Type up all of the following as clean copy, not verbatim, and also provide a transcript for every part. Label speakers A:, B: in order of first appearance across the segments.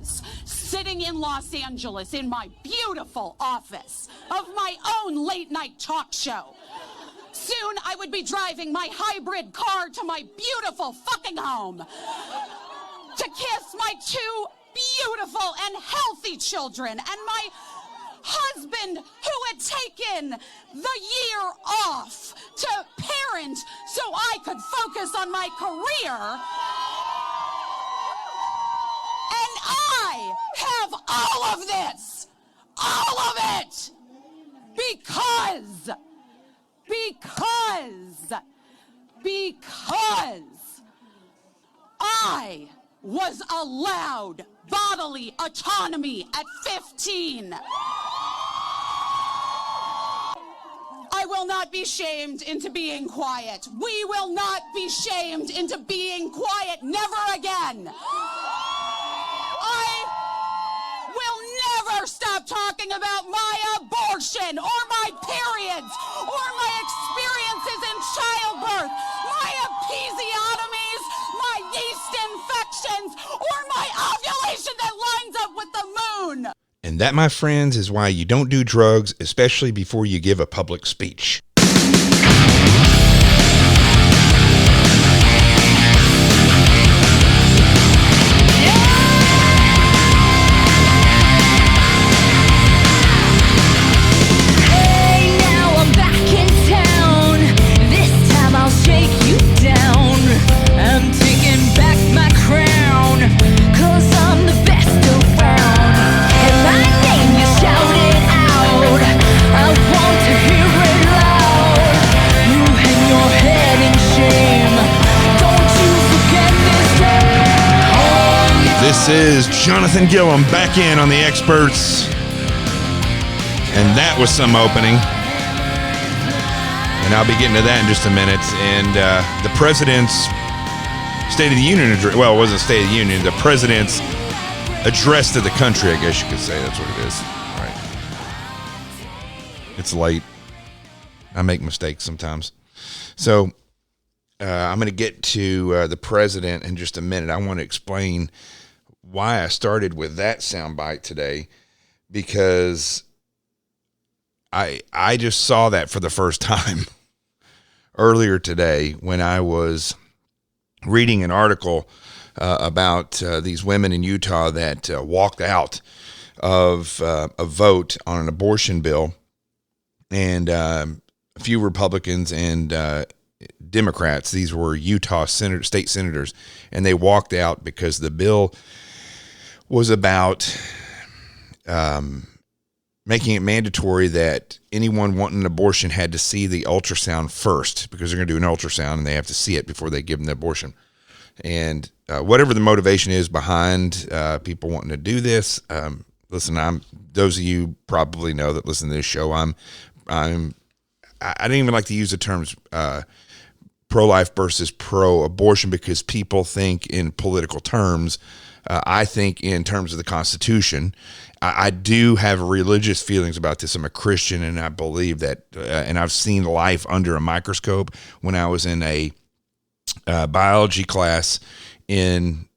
A: years, sitting in Los Angeles in my beautiful office of my own late-night talk show. Soon I would be driving my hybrid car to my beautiful fucking home to kiss my two beautiful and healthy children and my husband who had taken the year off to parent so I could focus on my career. And I have all of this, all of it, because I was allowed bodily autonomy at 15. I will not be shamed into being quiet. We will not be shamed into being quiet. Never again. I will never stop talking about my abortion or my periods or my experiences in childbirth, my episiotomies, my yeast infections, or my ovulation that lines up with the moon.
B: And that, my friends, is why you don't do drugs, especially before you give a public speech. This is Jonathan Gilliam back in on the experts. And that was some opening. And I'll be getting to that in just a minute. And the president's State of the Union address, well, it wasn't State of the Union, the president's address to the country, I guess you could say. That's what it is. All right. It's late. I make mistakes sometimes. So I'm going to get to the president in just a minute. I want to explain why I started with that soundbite today, because I just saw that for the first time earlier today when I was reading an article about these women in Utah that walked out of a vote on an abortion bill, and a few Republicans and Democrats. These were Utah state senators, and they walked out because the bill was about making it mandatory that anyone wanting an abortion had to see the ultrasound first, because they're going to do an ultrasound and they have to see it before they give them the abortion. And whatever the motivation is behind people wanting to do this, listen, those of you probably know that listen to this show, I don't even like to use the terms pro-life versus pro-abortion, because people think in political terms. I think in terms of the Constitution. I do have religious feelings about this. I'm a Christian, and I believe that, and I've seen life under a microscope. When I was in a biology class in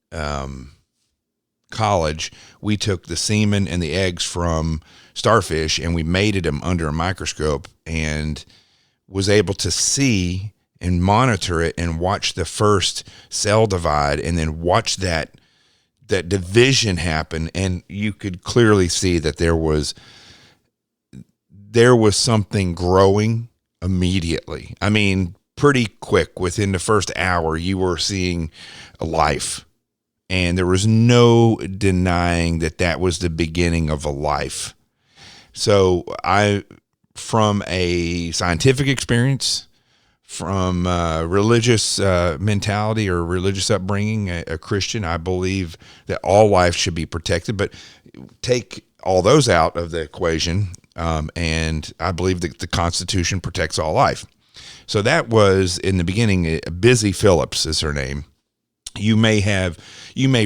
B: college, we took the semen and the eggs from starfish, and we mated them under a microscope, and was able to see and monitor it and watch the first cell divide, and then watch that division happen, and you could clearly see that there was something growing immediately. I mean, pretty quick. Within the first hour, you were seeing a life, and there was no denying that was the beginning of a life. So from a scientific experience, from religious mentality or religious upbringing, a Christian, I believe that all life should be protected. But take all those out of the equation, and I believe that the Constitution protects all life. So that was, in the beginning, Busy Phillips is her name. You may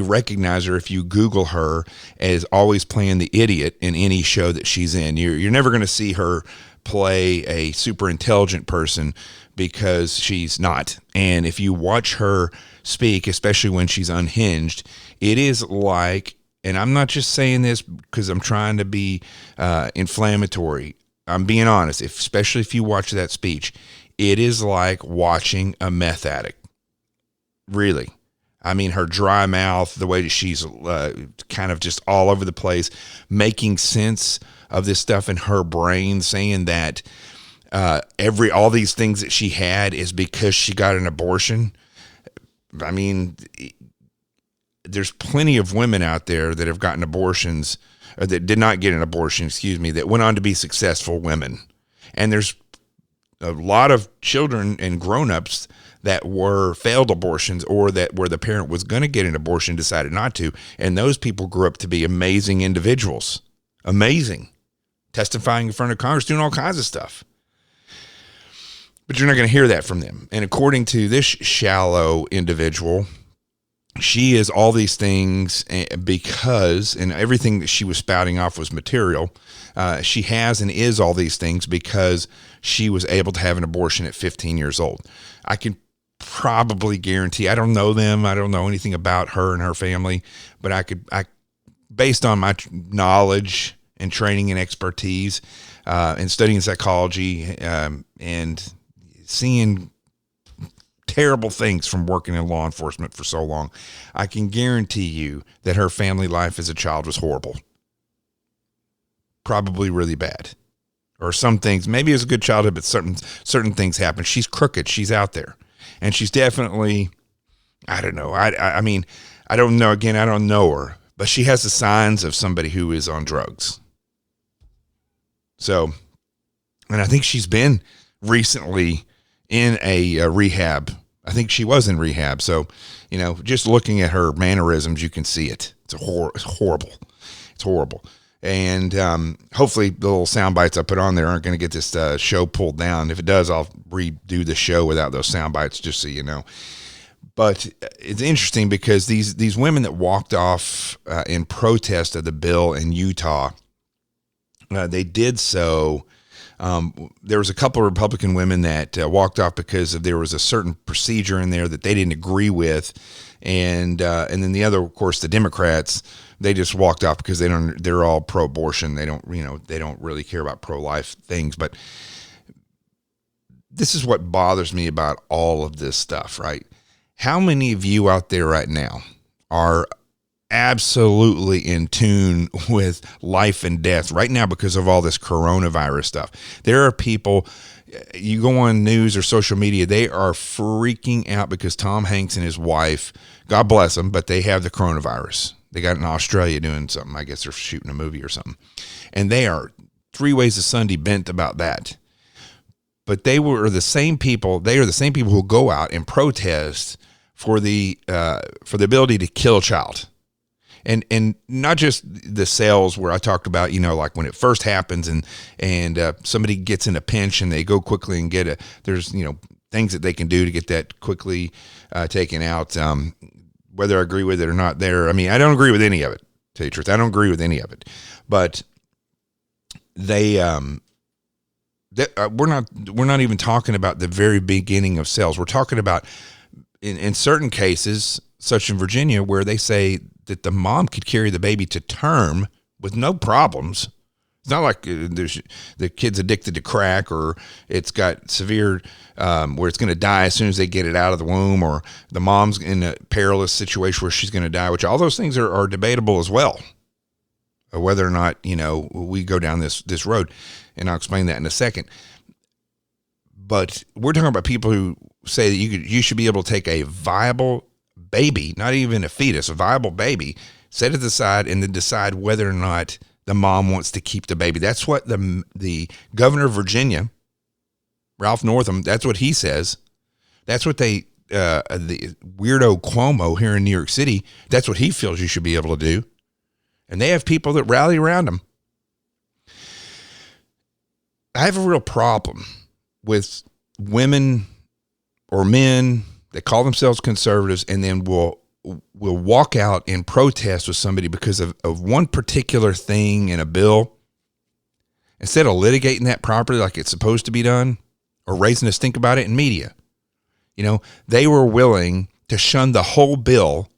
B: recognize her if you Google her as always playing the idiot in any show that she's in. You're never going to see her play a super intelligent person, because she's not. And if you watch her speak, especially when she's unhinged, it is like and I'm not just saying this because I'm trying to be inflammatory. I'm being honest, especially if you watch that speech. It is like watching a meth addict. Really. I mean, her dry mouth, the way that she's kind of just all over the place, making sense of this stuff in her brain, saying that all these things that she had is because she got an abortion. I mean, there's plenty of women out there that have gotten abortions, or that did not get an abortion, that went on to be successful women. And there's a lot of children and grown-ups that were failed abortions, or that where the parent was going to get an abortion, decided not to. And those people grew up to be amazing individuals. Amazing. Testifying in front of Congress, doing all kinds of stuff. But you're not going to hear that from them. And according to this shallow individual, she is all these things because, and everything that she was spouting off was material. She has and is all these things because she was able to have an abortion at 15 years old. I can probably guarantee, I don't know them, I don't know anything about her and her family, but I based on my knowledge and training and expertise, and studying psychology, and seeing terrible things from working in law enforcement for so long, I can guarantee you that her family life as a child was horrible. Probably really bad. Or some things, maybe it was a good childhood, but certain things happen. She's crooked. She's out there. And she's definitely, I don't know. I mean, I don't know. Again, I don't know her, but she has the signs of somebody who is on drugs. So, and I think she's been recently in a rehab. I think she was in rehab. So, just looking at her mannerisms, you can see it. It's horrible. It's horrible. And hopefully the little sound bites I put on there aren't going to get this show pulled down. If it does, I'll redo the show without those sound bites, just so you know. But it's interesting because these women that walked off in protest of the bill in Utah, they did so. There was a couple of Republican women that walked off because there was a certain procedure in there that they didn't agree with. And then the other, of course, the Democrats, they just walked off because they're all pro-abortion. They don't really care about pro-life things. But this is what bothers me about all of this stuff, right? How many of you out there right now are absolutely in tune with life and death right now because of all this coronavirus stuff? There are people, you go on news or social media, they are freaking out because Tom Hanks and his wife, God bless them, but they have the coronavirus. They got in Australia doing something. I guess they're shooting a movie or something. And they are 3 ways to Sunday bent about that. But they are the same people who go out and protest for the ability to kill a child. And not just the sales where I talked about, like when it first happens and somebody gets in a pinch and they go quickly and there's things that they can do to get that quickly taken out. Whether I agree with it or not there. I mean, I don't agree with any of it, to tell you the truth. I don't agree with any of it. But we're not even talking about the very beginning of sales. We're talking about in certain cases, such in Virginia, where they say that the mom could carry the baby to term with no problems. It's not like the kid's addicted to crack, or it's got severe where it's going to die as soon as they get it out of the womb, or the mom's in a perilous situation where she's going to die, which all those things are debatable as well, whether or not, we go down this road. And I'll explain that in a second. But we're talking about people who say that you should be able to take a viable baby, not even a fetus, a viable baby, set it aside, and then decide whether or not the mom wants to keep the baby. That's what the governor of Virginia, Ralph Northam, that's what he says. That's what the weirdo Cuomo here in New York City, that's what he feels you should be able to do. And they have people that rally around him. I have a real problem with women or men that call themselves conservatives and then will walk out and protest with somebody because of one particular thing in a bill. Instead of litigating that properly like it's supposed to be done, or raising a stink about it in media, they were willing to shun the whole bill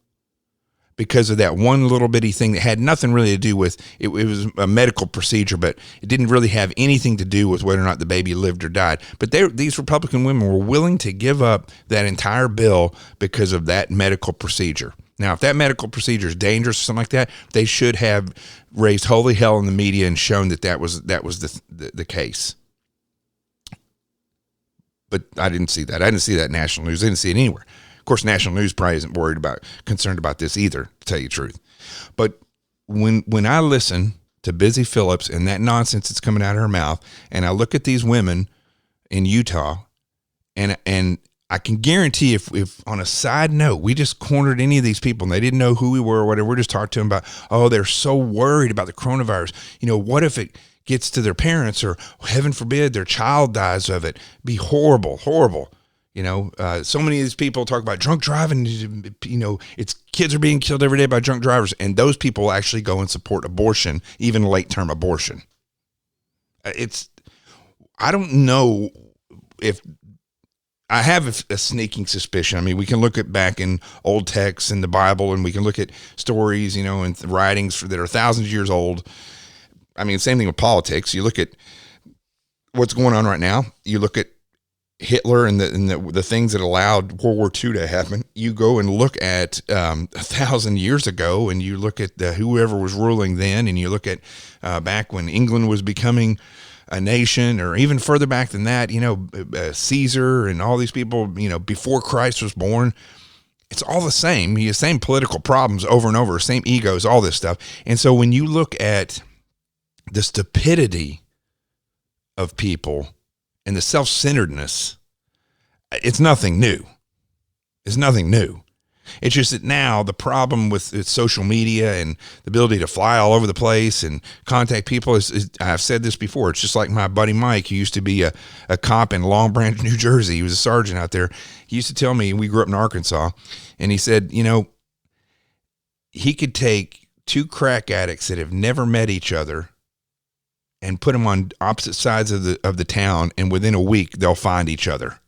B: because of that one little bitty thing that had nothing really to do with it. It was a medical procedure, but it didn't really have anything to do with whether or not the baby lived or died. But these Republican women were willing to give up that entire bill because of that medical procedure. Now, if that medical procedure is dangerous or something like that, they should have raised holy hell in the media and shown that was the case. But I didn't see that. I didn't see that in national news. I didn't see it anywhere. Of course, national news probably isn't concerned about this either, to tell you the truth. But when I listen to Busy Phillips and that nonsense that's coming out of her mouth, and I look at these women in Utah, and I can guarantee if on a side note, we just cornered any of these people and they didn't know who we were or whatever, we're just talking to them about, oh, they're so worried about the coronavirus. You know, what if it gets to their parents, or heaven forbid their child dies of it? Be horrible, horrible. You know, so many of these people talk about drunk driving. You know, it's kids are being killed every day by drunk drivers, and those people actually go and support abortion, even late-term abortion. I don't know if I have a sneaking suspicion. I mean, we can look back in old texts in the Bible, and we can look at stories, you know, and writings that are thousands of years old. I mean, same thing with politics. You look at what's going on right now. You look at Hitler and the things that allowed World War II to happen. You go and look at 1,000 years ago, and you look at whoever was ruling then, and you look at back when England was becoming a nation, or even further back than that, you know, Caesar and all these people, you know, before Christ was born. It's all the same. The same political problems over and over, same egos, all this stuff. And so when you look at the stupidity of people and the self-centeredness, it's nothing new. It's nothing new. It's just that now the problem with social media and the ability to fly all over the place and contact people is I've said this before. It's just like my buddy Mike, who used to be a cop in Long Branch, New Jersey. He was a sergeant out there. He used to tell me, we grew up in Arkansas, and he said, you know, he could take two crack addicts that have never met each other and put them on opposite sides of the town, and within a week they'll find each other.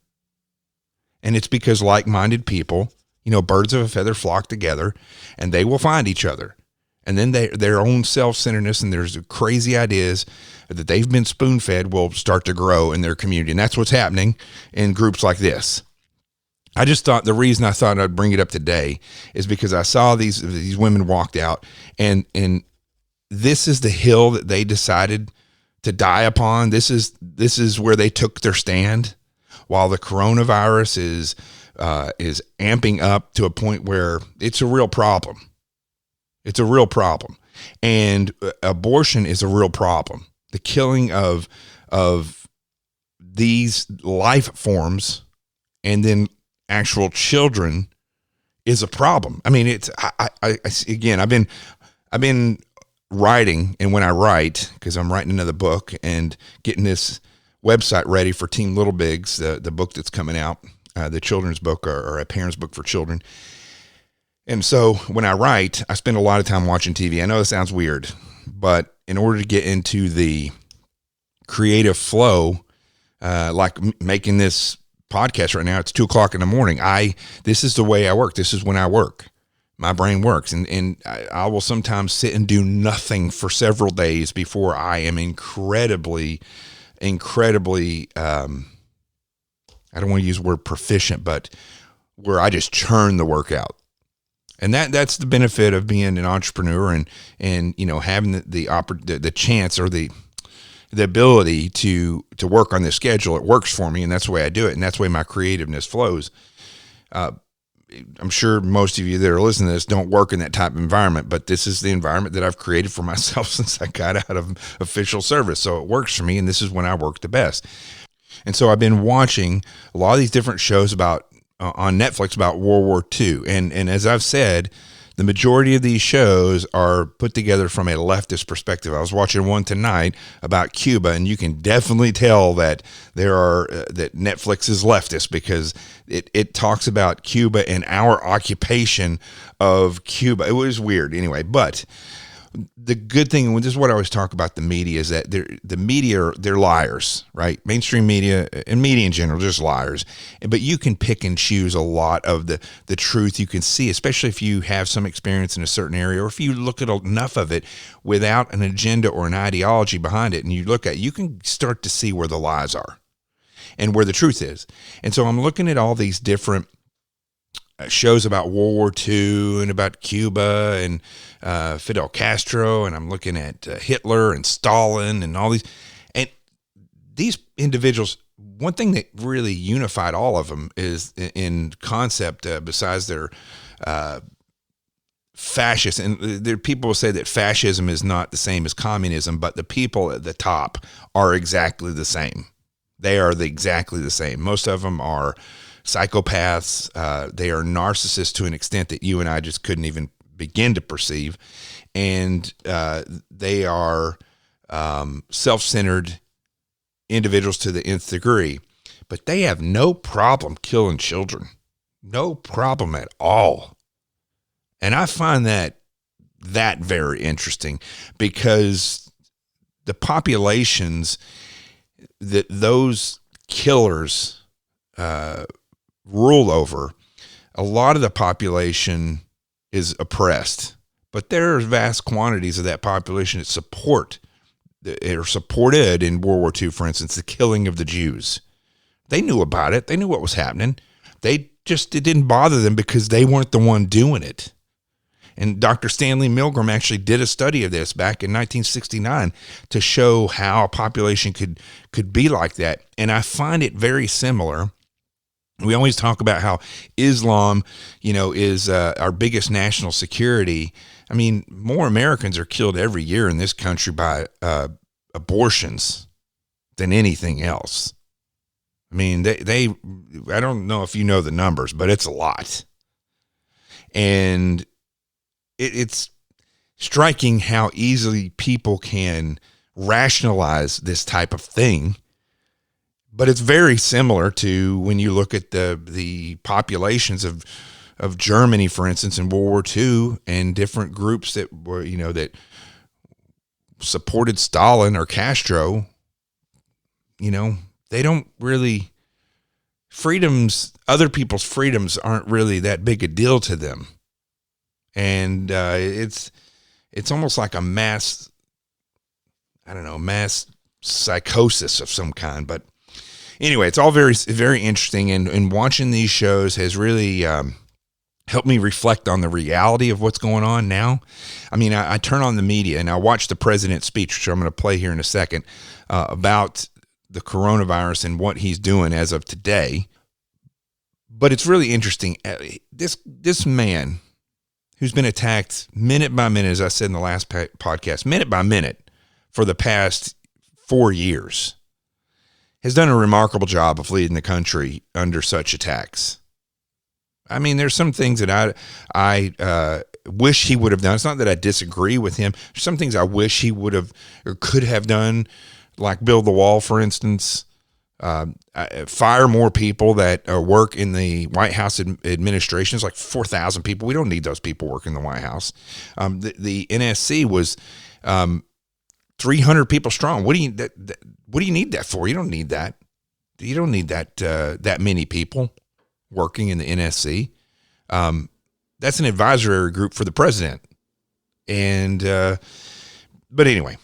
B: And it's because like-minded people, you know, birds of a feather flock together, and they will find each other. And then their own self-centeredness and there's crazy ideas that they've been spoon-fed will start to grow in their community. And that's what's happening in groups like this. I just thought the reason I thought I'd bring it up today is because I saw these women walked out, and this is the hill that they decided to die upon. This is where they took their stand, while the coronavirus is amping up to a point where it's a real problem. It's a real problem, and abortion is a real problem. The killing of these life forms and then actual children is a problem. I mean, again, I've been writing, and when I write, because I'm writing another book and getting this website ready for Team Little Bigs, the book that's coming out, the children's book, or a parent's book for children. And so when I write, I spend a lot of time watching TV. I know this sounds weird, but in order to get into the creative flow, like making this podcast right now, it's 2:00 in the morning. This is the way I work. This is when I work. My brain works, and I will sometimes sit and do nothing for several days before I am incredibly, I don't want to use the word proficient, but where I just churn the work out. And that's the benefit of being an entrepreneur and you know, having the chance or the ability to work on this schedule. It works for me, and that's the way I do it, and that's the way my creativeness flows. I'm sure most of you that are listening to this don't work in that type of environment, but this is the environment that I've created for myself since I got out of official service. So it works for me, and this is when I work the best. And so I've been watching a lot of these different shows about on Netflix about World War II. And as I've said, the majority of these shows are put together from a leftist perspective. I was watching one tonight about Cuba, and you can definitely tell that that Netflix is leftist, because it talks about Cuba and our occupation of Cuba. It was weird anyway, but the good thing, and this is what I always talk about the media, is that they're liars, right? Mainstream media and media in general, just liars. But you can pick and choose a lot of the truth you can see, especially if you have some experience in a certain area, or if you look at enough of it without an agenda or an ideology behind it, and you can start to see where the lies are and where the truth is. And so I'm looking at all these different shows about World War II and about Cuba and Fidel Castro, and I'm looking at Hitler and Stalin and all these. And these individuals, one thing that really unified all of them is in concept, besides their fascist, and there people will say that fascism is not the same as communism, but the people at the top are exactly the same. They are exactly the same. Most of them are psychopaths. They are narcissists to an extent that you and I just couldn't even begin to perceive. And they are self-centered individuals to the nth degree. But they have no problem killing children. No problem at all. And I find that very interesting, because the populations that those killers rule over, a lot of the population is oppressed, but there are vast quantities of that population that are supported in World War II, for instance, the killing of the Jews. They knew about it. They knew what was happening. It didn't bother them because they weren't the one doing it. And Dr. Stanley Milgram actually did a study of this back in 1969 to show how a population could be like that. And I find it very similar. We always talk about how Islam, is our biggest national security. I mean, more Americans are killed every year in this country by abortions than anything else. I mean, I don't know if you know the numbers, but it's a lot. And it's striking how easily people can rationalize this type of thing. But it's very similar to when you look at the populations of Germany, for instance, in World War II, and different groups that were, that supported Stalin or Castro. They don't really, other people's freedoms aren't really that big a deal to them. And it's almost like a mass psychosis of some kind. But anyway, it's all very, very interesting. And watching these shows has really helped me reflect on the reality of what's going on now. I mean, I turn on the media and I watch the president's speech, which I'm going to play here in a second, about the coronavirus and what he's doing as of today. But it's really interesting. This man who's been attacked minute by minute, as I said in the last podcast, minute by minute for the past 4 years, has done a remarkable job of leading the country under such attacks. I mean, there's some things that I wish he would have done. It's not that I disagree with him. There's some things I wish he would have or could have done, like build the wall, for instance. Fire more people that work in the White House administration. It's like 4,000 people. We don't need those people working in the White House. The NSC was 300 people strong. What do you need that for? You don't need that. You don't need that many people working in the NSC. That's an advisory group for the president. And but anyway,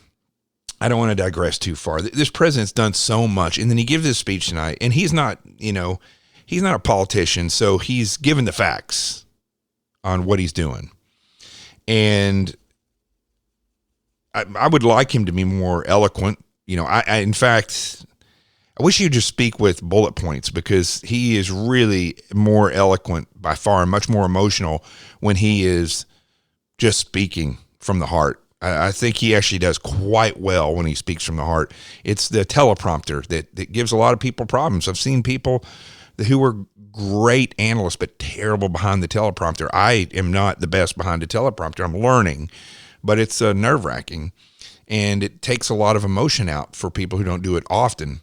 B: I don't want to digress too far. This president's done so much, and then he gives this speech tonight, and he's not a politician, so he's given the facts on what he's doing. And I would like him to be more eloquent. In fact, I wish he'd just speak with bullet points, because he is really more eloquent by far and much more emotional when he is just speaking from the heart. I think he actually does quite well when he speaks from the heart. It's the teleprompter that gives a lot of people problems. I've seen people who were great analysts but terrible behind the teleprompter. I am not the best behind the teleprompter. I'm learning, but it's nerve-wracking, and it takes a lot of emotion out for people who don't do it often.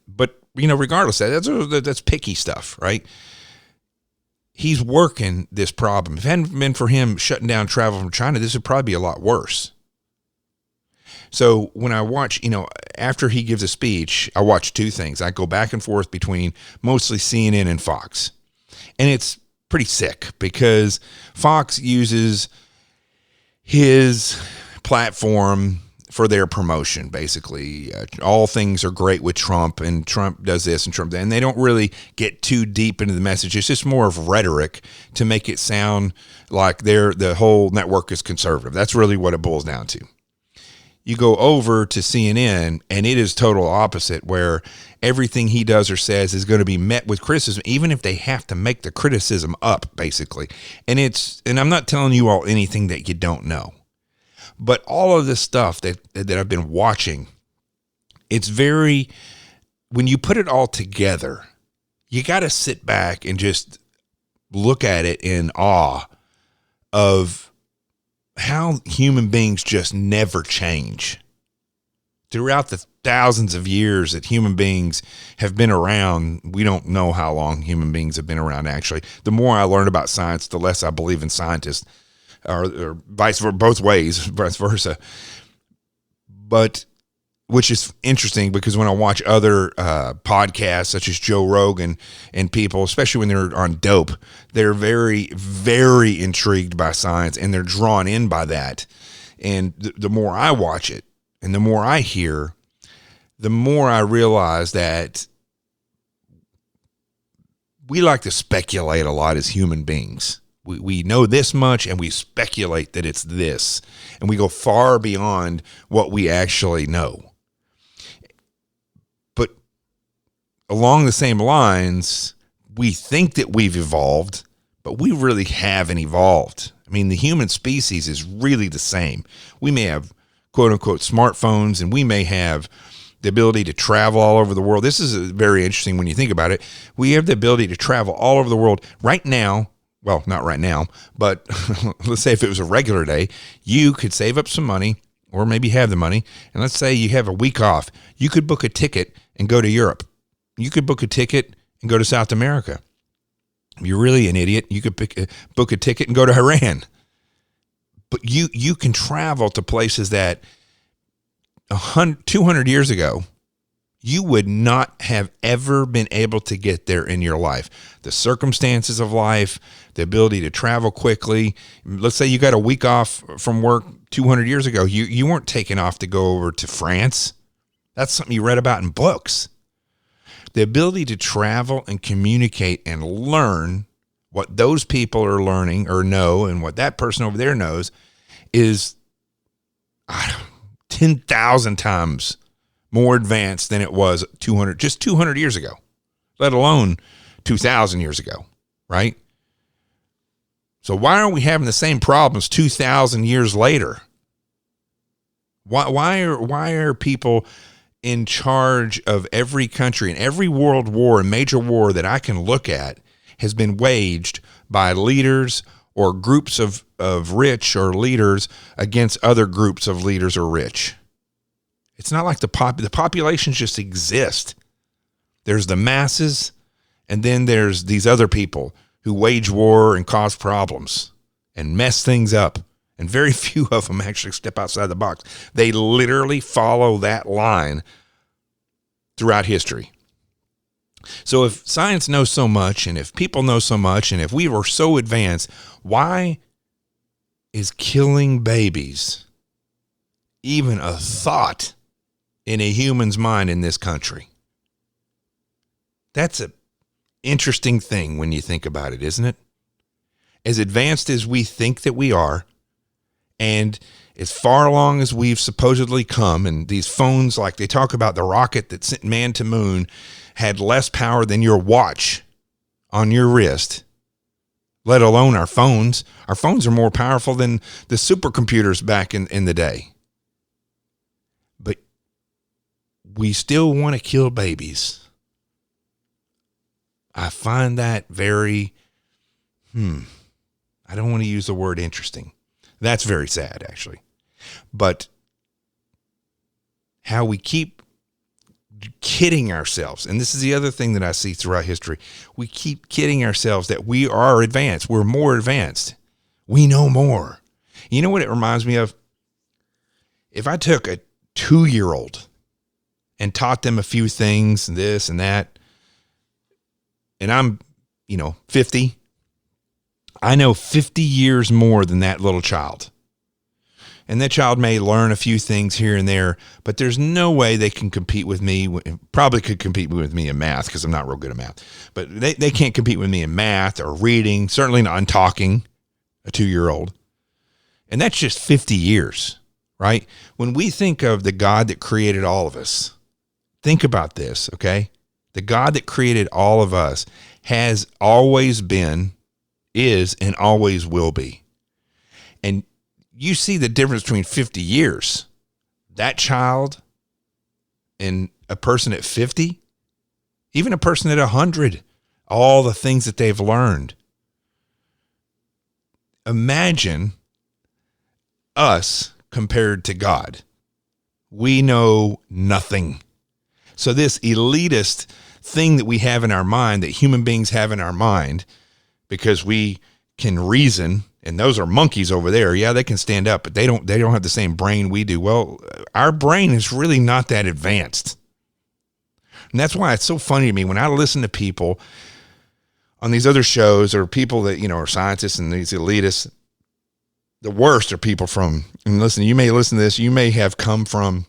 B: But regardless, that's picky stuff, right? he's working this problem. If it hadn't been for him shutting down travel from China, this would probably be a lot worse. So when I watch, after he gives a speech, I watch two things. I go back and forth between mostly CNN and Fox. And it's pretty sick because Fox uses his platform for their promotion, basically. All things are great with Trump, and Trump does this and Trump that. And they don't really get too deep into the message. It's just more of rhetoric to make it sound like the whole network is conservative. That's really what it boils down to. You go over to CNN, and it is total opposite, where everything he does or says is going to be met with criticism, even if they have to make the criticism up, basically. And I'm not telling you all anything that you don't know. But all of this stuff that I've been watching, it's when you put it all together, you got to sit back and just look at it in awe of how human beings just never change. Throughout the thousands of years that human beings have been around, we don't know how long human beings have been around, actually. The more I learn about science, the less I believe in scientists, or vice versa, both ways, vice versa. But which is interesting because when I watch other podcasts such as Joe Rogan and people, especially when they're on dope, they're very, very intrigued by science and they're drawn in by that. And the more I watch it and the more I hear, the more I realize that we like to speculate a lot as human beings. We know this much and we speculate that it's this, and we go far beyond what we actually know. But along the same lines, we think that we've evolved, but we really haven't evolved. I mean, the human species is really the same. We may have quote unquote smartphones, and we may have the ability to travel all over the world. This is very interesting when you think about it. We have the ability to travel all over the world right now. Well, not right now, but let's say if it was a regular day, you could save up some money or maybe have the money. And let's say you have a week off. You could book a ticket and go to Europe. You could book a ticket and go to South America. If you're really an idiot, you could book a ticket and go to Iran. But you can travel to places that 200 years ago, you would not have ever been able to get there in your life. The circumstances of life, the ability to travel quickly. Let's say you got a week off from work 200 years ago. You weren't taking off to go over to France. That's something you read about in books. The ability to travel and communicate and learn what those people are learning or know and what that person over there knows is 10,000 times more advanced than it was 200 years ago, let alone 2,000 years ago, right? So why are we having the same problems 2,000 years later? Why are people in charge of every country and every world war and major war that I can look at has been waged by leaders or groups of rich or leaders against other groups of leaders or rich? It's not like the populations just exist. There's the masses, and then there's these other people who wage war and cause problems and mess things up. And very few of them actually step outside the box. They literally follow that line throughout history. So if science knows so much, and if people know so much, and if we were so advanced, why is killing babies even a thought in a human's mind in this country? That's an interesting thing when you think about it, isn't it? As advanced as we think that we are, and as far along as we've supposedly come, and these phones, like they talk about the rocket that sent man to moon, had less power than your watch on your wrist, let alone our phones. Our phones are more powerful than the supercomputers back in the day. But we still want to kill babies. I find that very, I don't want to use the word interesting. That's very sad, actually. But how we keep kidding ourselves. And this is the other thing that I see throughout history. We keep kidding ourselves that we are advanced. We're more advanced. We know more. You know what it reminds me of? If I took a 2-year-old and taught them a few things, this and that, and I'm, 50, I know 50 years more than that little child. And that child may learn a few things here and there, but there's no way they can compete with me. Probably could compete with me in math because I'm not real good at math. But they can't compete with me in math or reading, certainly not in talking, a 2-year-old. And that's just 50 years, right? When we think of the God that created all of us, think about this, okay? The God that created all of us has always been, is, and always will be. And you see the difference between 50 years, that child and a person at 50, even a person at 100, all the things that they've learned. Imagine us compared to God. We know nothing. So this elitist thing that we have in our mind, that human beings have in our mind, because we can reason, and those are monkeys over there. Yeah, they can stand up, but they don't have the same brain we do. Well, our brain is really not that advanced. And that's why it's so funny to me when I listen to people on these other shows, or people that, are scientists and these elitists. The worst are people from, and listen, you may listen to this, you may have come from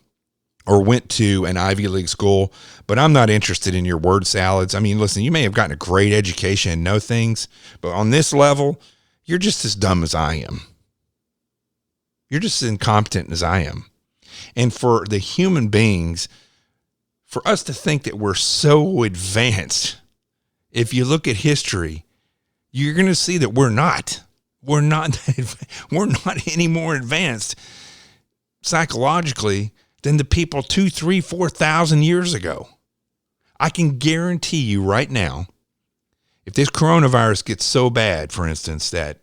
B: or went to an Ivy League school, but I'm not interested in your word salads. I mean, listen, you may have gotten a great education and know things, but on this level, you're just as dumb as I am. You're just as incompetent as I am. And for the human beings, for us to think that we're so advanced, if you look at history, you're going to see that we're not. We're not any more advanced psychologically than the people 2,000, 3,000, 4,000 years ago. I can guarantee you right now, if this coronavirus gets so bad, for instance, that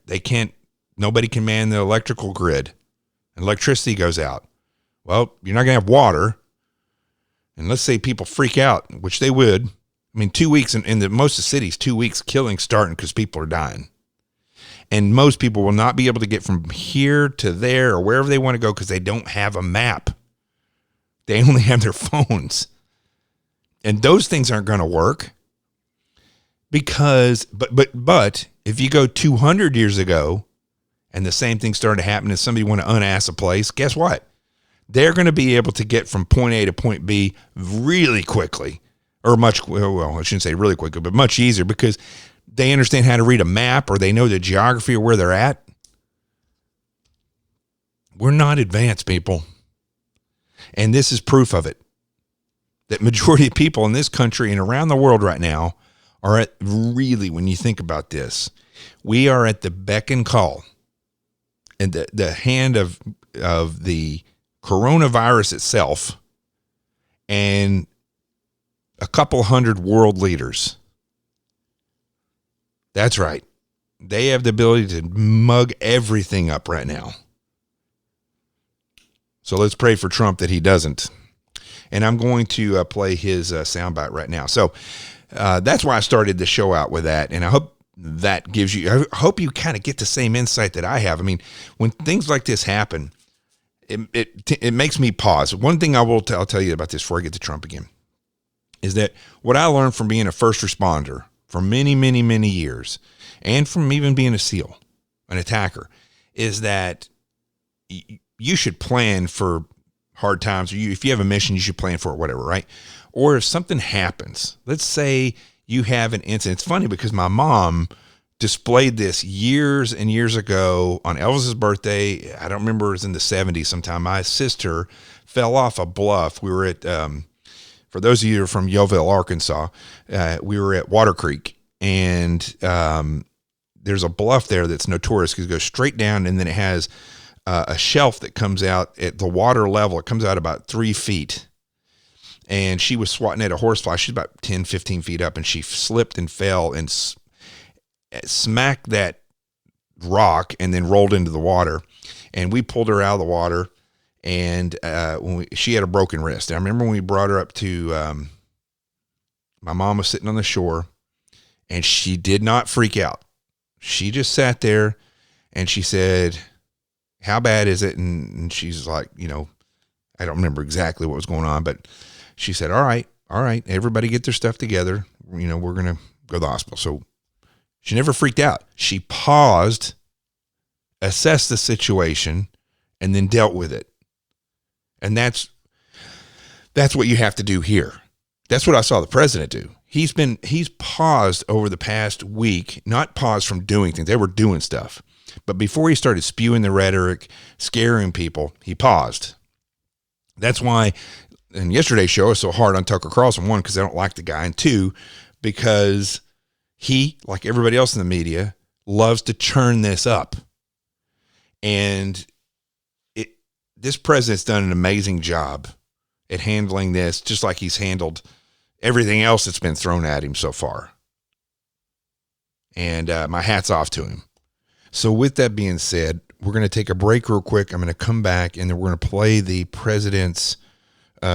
B: nobody can man the electrical grid and electricity goes out, well, you're not going to have water. And let's say people freak out, which they would. I mean, 2 weeks in most of the cities, 2 weeks killing starting because people are dying. And most people will not be able to get from here to there or wherever they want to go because they don't have a map. They only have their phones. And those things aren't going to work because, but if you go 200 years ago and the same thing started to happen and somebody want to unass a place, guess what? They're going to be able to get from point A to point B really quickly, or well, I shouldn't say really quickly, but much easier because they understand how to read a map or they know the geography of where they're at. We're not advanced, people. And this is proof of it. That majority of people in this country and around the world right now are at, really, when you think about this, we are at the beck and call and the hand of the coronavirus itself and a couple hundred world leaders. That's right. They have the ability to mug everything up right now. So let's pray for Trump that he doesn't. And I'm going to play his soundbite right now. So that's why I started the show out with that. And I hope that gives you, I hope you kind of get the same insight that I have. I mean, when things like this happen, it makes me pause. One thing I'll tell you about this before I get to Trump again is that what I learned from being a first responder for many, many, many years, and from even being a SEAL, an attacker, is that you should plan for hard times. Or if you have a mission, you should plan for it, whatever, right? Or if something happens, let's say you have an incident. It's funny because my mom displayed this years and years ago on Elvis's birthday. I don't remember, it was in the 70s sometime. My sister fell off a bluff. We were at, for those of you who are from Yeovil, Arkansas, we were at Water Creek, and there's a bluff there that's notorious because it goes straight down, and then it has a shelf that comes out at the water level. It comes out about 3 feet. And she was swatting at a horsefly. She's about 10, 15 feet up, and she slipped and fell and smacked that rock and then rolled into the water. And we pulled her out of the water, And she had a broken wrist. I remember when we brought her up to, my mom was sitting on the shore, and she did not freak out. She just sat there, and she said, "How bad is it?" And she's like, I don't remember exactly what was going on, but she said, all right, everybody get their stuff together. We're going to go to the hospital. So she never freaked out. She paused, assessed the situation, and then dealt with it. And that's what you have to do here. That's what I saw the president do. He's paused over the past week, not paused from doing things. They were doing stuff. But before he started spewing the rhetoric, scaring people, he paused. That's why in yesterday's show it's so hard on Tucker Carlson, one, because I don't like the guy, and two, because he, like everybody else in the media, loves to churn this up. And this president's done an amazing job at handling this, just like he's handled everything else that's been thrown at him so far. And my hat's off to him. So with that being said, we're going to take a break real quick. I'm going to come back, and then we're going to play the president's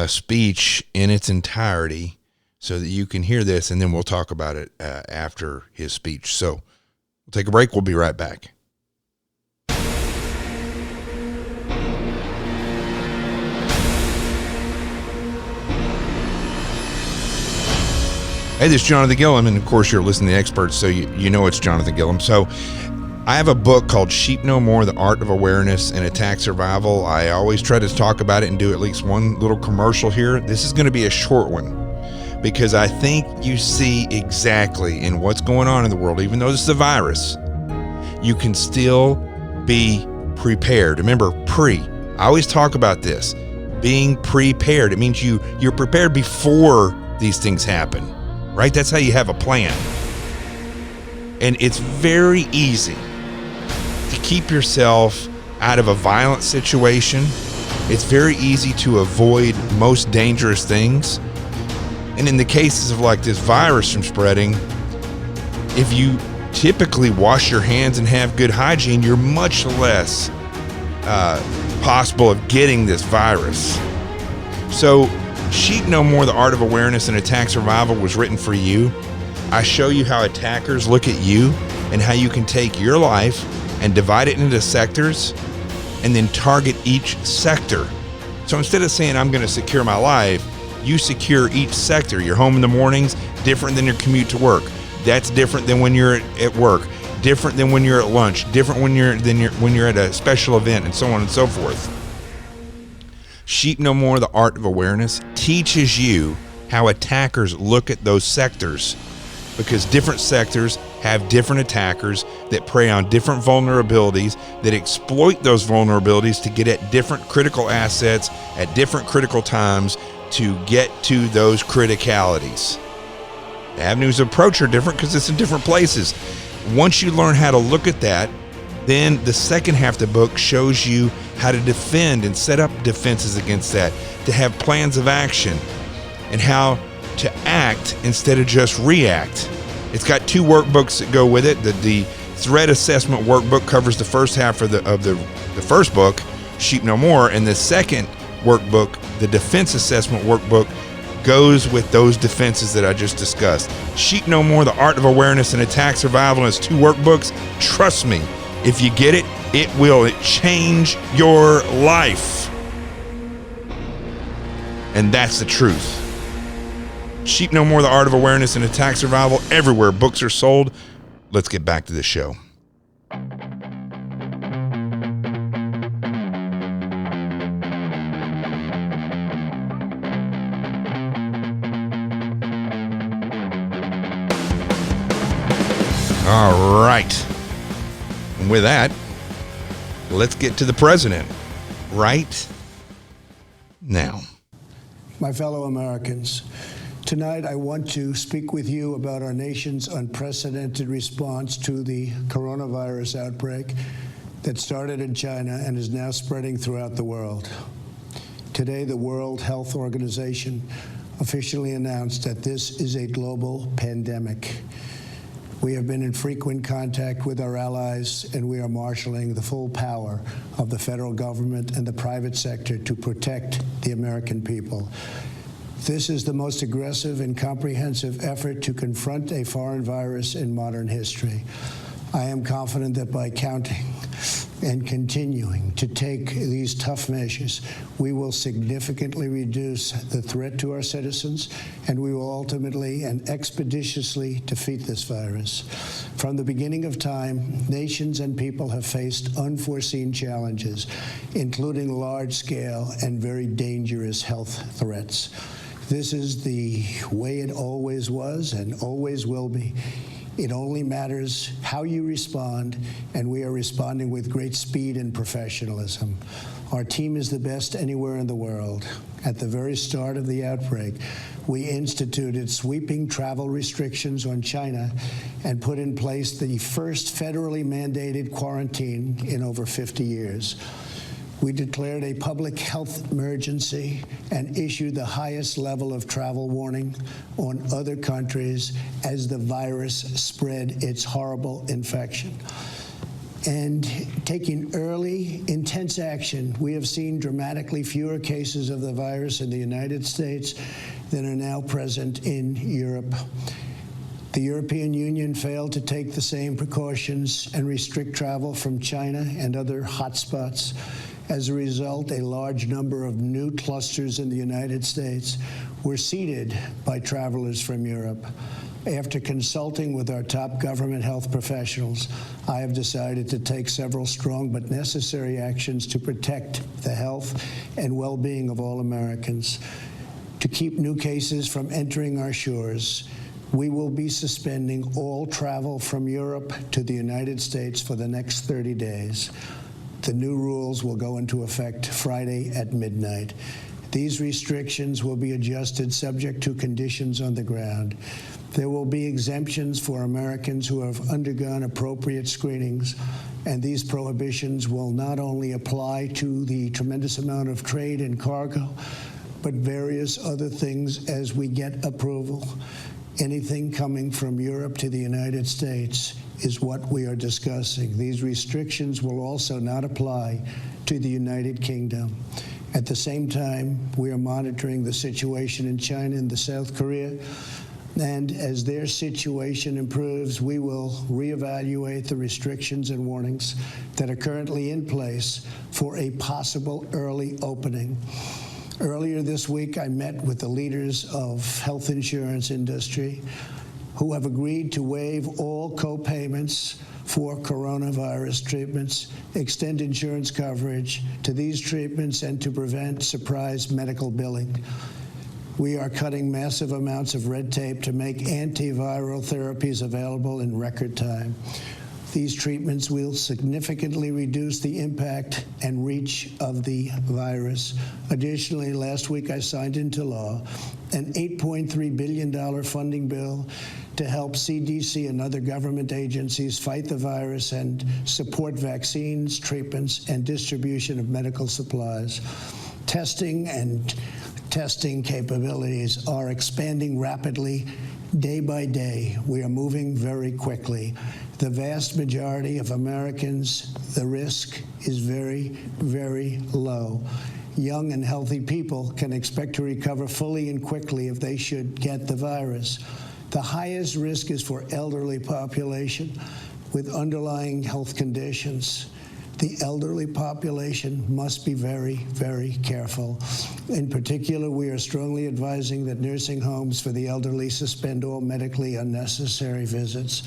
B: speech in its entirety so that you can hear this, and then we'll talk about it after his speech. So we'll take a break. We'll be right back. Hey, this is Jonathan Gilliam, and of course you're listening to the experts, so you know it's Jonathan Gilliam. So I have a book called Sheep No More, The Art of Awareness and Attack Survival. I always try to talk about it and do at least one little commercial here. This is going to be a short one because I think you see exactly in what's going on in the world, even though this is a virus, you can still be prepared. Remember, I always talk about this, being prepared. It means you're prepared before these things happen, right? That's how you have a plan. And it's very easy to keep yourself out of a violent situation. It's very easy to avoid most dangerous things. And in the cases of like this virus from spreading, if you typically wash your hands and have good hygiene, you're much less possible of getting this virus. So Sheep No More, The Art of Awareness and Attack Survival was written for you. I show you how attackers look at you and how you can take your life and divide it into sectors and then target each sector. So instead of saying, I'm going to secure my life, you secure each sector. Your home in the mornings, different than your commute to work. That's different than when you're at work, different than when you're at lunch, different when you're at a special event, and so on and so forth. Sheep No More, The Art of Awareness teaches you how attackers look at those sectors, because different sectors have different attackers that prey on different vulnerabilities, that exploit those vulnerabilities to get at different critical assets at different critical times to get to those criticalities. The avenues of approach are different because it's in different places. Once you learn how to look at that, then the second half of the book shows you how to defend and set up defenses against that, to have plans of action, and how to act instead of just react. It's got 2 workbooks that go with it. The threat assessment workbook covers the first half of the first book, Sheep No More, and the second workbook, the defense assessment workbook, goes with those defenses that I just discussed. Sheep No More, The Art of Awareness and Attack Survival, and its 2 workbooks. Trust me, if you get it, it will change your life. And that's the truth. Sheep No More, The Art of Awareness and Attack Survival, everywhere books are sold. Let's get back to the show. All right. And with that, let's get to the president right now.
C: My fellow Americans, tonight I want to speak with you about our nation's unprecedented response to the coronavirus outbreak that started in China and is now spreading throughout the world. Today, the World Health Organization officially announced that this is a global pandemic. We have been in frequent contact with our allies, and we are marshaling the full power of the federal government and the private sector to protect the American people. This is the most aggressive and comprehensive effort to confront a foreign virus in modern history. I am confident that by counting and continuing to take these tough measures, we will significantly reduce the threat to our citizens, and we will ultimately and expeditiously defeat this virus. From the beginning of time, nations and people have faced unforeseen challenges, including large-scale and very dangerous health threats. This is the way it always was and always will be. It only matters how you respond, and we are responding with great speed and professionalism. Our team is the best anywhere in the world. At the very start of the outbreak, we instituted sweeping travel restrictions on China and put in place the first federally mandated quarantine in over 50 years. We declared a public health emergency and issued the highest level of travel warning on other countries as the virus spread its horrible infection. And taking early, intense action, we have seen dramatically fewer cases of the virus in the United States than are now present in Europe. The European Union failed to take the same precautions and restrict travel from China and other hotspots. As a result, a large number of new clusters in the United States were seeded by travelers from Europe. After consulting with our top government health professionals, I have decided to take several strong but necessary actions to protect the health and well-being of all Americans. To keep new cases from entering our shores, we will be suspending all travel from Europe to the United States for the next 30 days. The new rules will go into effect Friday at midnight. These restrictions will be adjusted subject to conditions on the ground. There will be exemptions for Americans who have undergone appropriate screenings, and these prohibitions will not only apply to the tremendous amount of trade and cargo, but various other things as we get approval. Anything coming from Europe to the United States is what we are discussing. These restrictions will also not apply to the United Kingdom. At the same time, we are monitoring the situation in China and South Korea, and as their situation improves, we will reevaluate the restrictions and warnings that are currently in place for a possible early opening. Earlier this week, I met with the leaders of health insurance industry who have agreed to waive all co-payments for coronavirus treatments, extend insurance coverage to these treatments, and to prevent surprise medical billing. We are cutting massive amounts of red tape to make antiviral therapies available in record time. These treatments will significantly reduce the impact and reach of the virus. Additionally, last week I signed into law an $8.3 billion funding bill to help CDC and other government agencies fight the virus and support vaccines, treatments, and distribution of medical supplies. Testing capabilities are expanding rapidly. Day by day, we are moving very quickly. The vast majority of Americans, the risk is very, very low. Young and healthy people can expect to recover fully and quickly if they should get the virus. The highest risk is for elderly population with underlying health conditions. The elderly population must be very, very careful. In particular, we are strongly advising that nursing homes for the elderly suspend all medically unnecessary visits.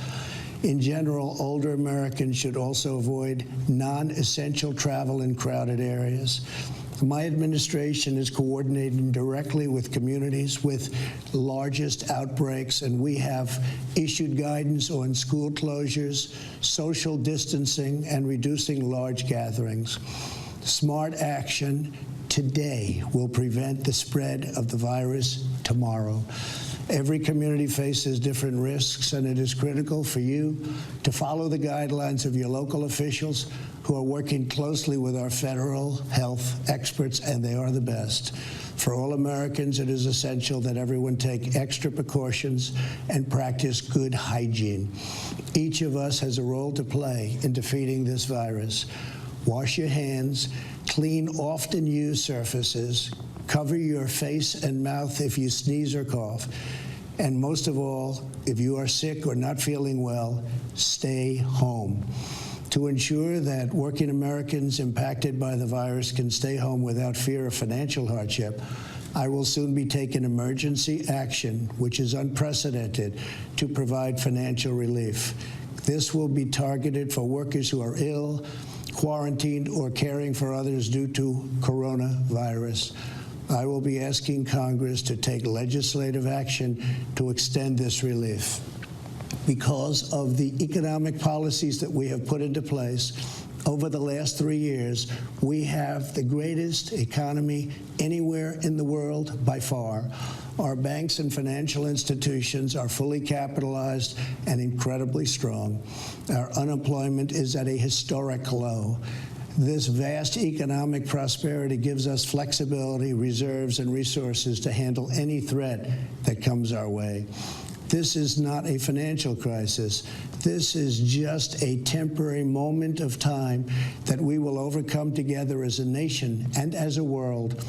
C: In general, older Americans should also avoid non-essential travel in crowded areas. My administration is coordinating directly with communities with largest outbreaks, and we have issued guidance on school closures, social distancing, and reducing large gatherings. Smart action today will prevent the spread of the virus tomorrow. Every community faces different risks, and it is critical for you to follow the guidelines of your local officials who are working closely with our federal health experts, and they are the best. For all Americans, it is essential that everyone take extra precautions and practice good hygiene. Each of us has a role to play in defeating this virus. Wash your hands, clean often used surfaces, cover your face and mouth if you sneeze or cough, and most of all, if you are sick or not feeling well, stay home. To ensure that working Americans impacted by the virus can stay home without fear of financial hardship, I will soon be taking emergency action, which is unprecedented, to provide financial relief. This will be targeted for workers who are ill, quarantined, or caring for others due to coronavirus. I will be asking Congress to take legislative action to extend this relief. Because of the economic policies that we have put into place over the last 3 years, we have the greatest economy anywhere in the world by far. Our banks and financial institutions are fully capitalized and incredibly strong. Our unemployment is at a historic low. This vast economic prosperity gives us flexibility, reserves, and resources to handle any threat that comes our way. This is not a financial crisis. This is just a temporary moment of time that we will overcome together as a nation and as a world.